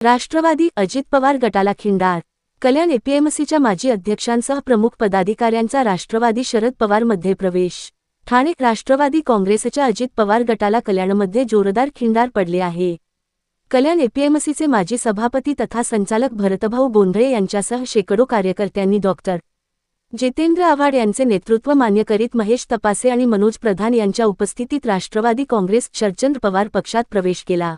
राष्ट्रवादी अजित पवार गटाला खिंडार। कल्याण एपीएमसीच्या माजी अध्यक्षांसह प्रमुख पदाधिकाऱ्यांचा राष्ट्रवादी शरद पवारमध्ये प्रवेश। ठाणे राष्ट्रवादी काँग्रेसच्या अजित पवार गटाला कल्याणमध्ये जोरदार खिंडार पडले आहे। कल्याण एपीएमसीचे माजी सभापती तथा संचालक भरतभाऊ गोंधळे यांच्यासह शेकडो कार्यकर्त्यांनी डॉक्टर जितेंद्र आव्हाड यांचे नेतृत्व मान्य करीत महेश तपासे आणि मनोज प्रधान यांच्या उपस्थितीत राष्ट्रवादी काँग्रेस शरदचंद्र पवार पक्षात प्रवेश केला।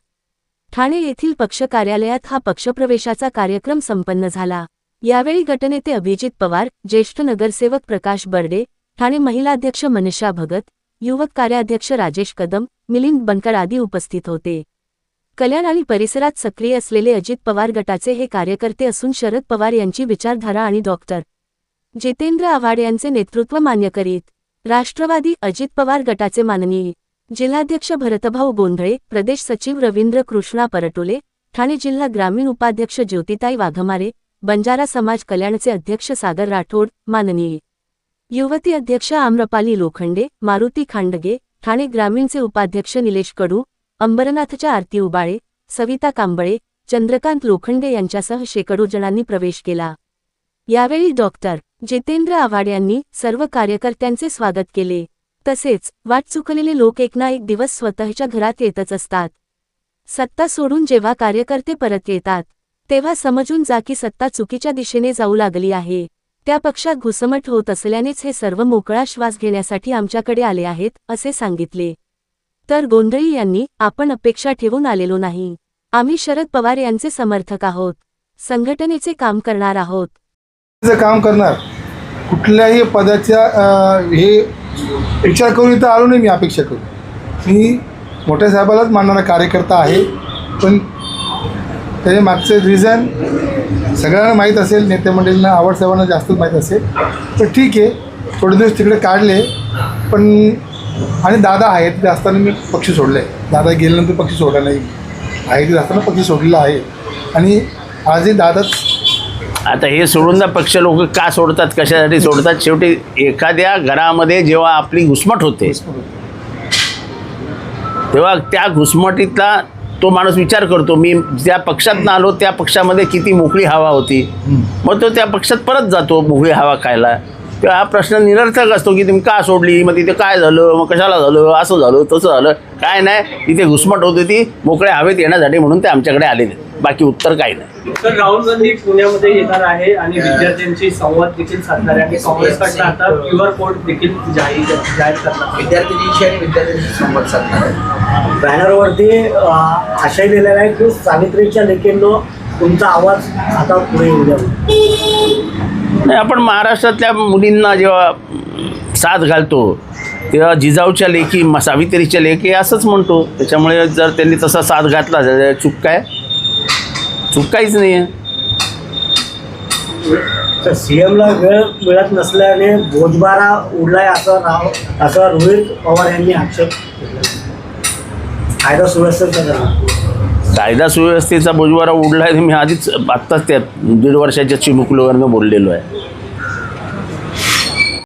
ठाणे येथील पक्ष कार्यालयात हा पक्षप्रवेशाचा कार्यक्रम संपन्न झाला। यावेळी गटनेते अभिजित पवार, ज्येष्ठ नगरसेवक प्रकाश बर्डे, ठाणे महिलाध्यक्ष मनशा भगत, युवक कार्याध्यक्ष राजेश कदम, मिलिंद बनकर आदी उपस्थित होते। कल्याण आणि परिसरात सक्रिय असलेले अजित पवार गटाचे हे कार्यकर्ते असून शरद पवार यांची विचारधारा आणि डॉक्टर जितेंद्र आव्हाड यांचे नेतृत्व मान्य करीत राष्ट्रवादी अजित पवार गटाचे माननीय जिल्हाध्यक्ष भरतभाऊ गोंधळे, प्रदेश सचिव रवींद्र कृष्णा परटोले, ठाणे जिल्हा ग्रामीण उपाध्यक्ष ज्योतिताई वाघमारे, बंजारा समाज कल्याणचे अध्यक्ष सागर राठोड, माननीय युवती अध्यक्ष आम्रपाली लोखंडे, मारुती खांडगे, ठाणे ग्रामीणचे उपाध्यक्ष निलेश कडू, अंबरनाथच्या आरती उबाळे, सविता कांबळे, चंद्रकांत लोखंडे यांच्यासह शेकडो जणांनी प्रवेश केला। यावेळी डॉक्टर जितेंद्र आव्हाड यांनी सर्व कार्यकर्त्यांचे स्वागत केले। तसेच वाट चुकलेले लोक एक ना एक दिवस स्वतःच्या घरात येतच असतात। सत्ता सोडून जेव्हा कार्यकर्ते परत येतात तेव्हा समजून जा की सत्ता चुकीच्या दिशेने जाऊ लागली आहे। त्या पक्षात घुसमट होत असल्यानेच हे सर्व मोकळा श्वास घेण्यासाठी आमच्याकडे आले आहेत, असे सांगितले। तर गोंधळे यांनी, आपण अपेक्षा ठेवून आलेलो नाही, आम्ही शरद पवार यांचे समर्थक आहोत, संघटनेचे काम करणार आहोत। काम करणार, कुठल्याही पदाच्या हे विचार करून इथं आलो नाही। मी अपेक्षा करू, मी मोठ्या साहेबालाच मानणारा कार्यकर्ता आहे, पण त्याचे मागचे रिझन सगळ्यांना माहीत असेल, नेते मंडळींना, आव्हाड साहेबांना जास्तच माहीत असेल। तर ठीक आहे, थोडे दिवस तिकडे काढले, पण आणि दादा आहेत तिथे असताना मी पक्ष सोडला आहे। दादा गेल्यानंतर पक्ष सोडला नाही, आहे तिथे असताना पक्ष सोडलेला आहे। आणि आजही दादाच आता हे सोडून ना पक्ष लोक का सोडतात, कशासाठी सोडतात? शेवटी एखाद्या घरामध्ये जेव्हा आपली घुसमट होते तेव्हा त्या घुसमटीतला तो माणूस विचार करतो, मी ज्या पक्षातनं आलो त्या पक्षामध्ये किती मोकळी हवा होती, मग तो त्या पक्षात परत जातो मोकळी हवा खायला। तेव्हा हा प्रश्न निरर्थक असतो की तुम्ही का सोडली, मग तिथे काय झालं, मग कशाला झालं, असं झालं तसं झालं, काय नाही, तिथे घुसमट होती ती मोकळ्या हवेत येण्यासाठी, म्हणून ते आमच्याकडे आलेले, बाकी उत्तर काही नाही। तर राहुल गांधी पुण्यामध्ये येणार आहे आणि विद्यार्थ्यांशी संवाद देखील साधणार आहे आणि काँग्रेसकडनं आता QR कोड देखील जाहीर करणार, विद्यार्थ्यांशी आणि विद्यार्थ्यांशी संवाद साधणार आहे। बॅनरवरती आशय दिलेला आहे की सावित्रीच्या लेकींनो तुमचा आवाज आता पुढे येऊ द्या। नाही, आपण महाराष्ट्रातल्या मुलींना जेव्हा साथ घालतो तेव्हा जिजाऊच्या लेकी, सावित्रीच्या लेकी असंच म्हणतो। त्याच्यामुळे जर त्यांनी तसा साथ घातला तर चूक काय? चूक काहीच नाही आहे। तर सीएमला वेळ मिळत नसल्याने बोजबारा उडलाय असं रोहित पवार यांनी आक्षेप केला। कायदा सुव्यवस्थेचा कायदा सुव्यवस्थेचा बोजवारा उडला आहे, मी आधीच आत्ताच त्या 1.5 वर्षाच्या चिमुकलोवरनं बोललेलो आहे।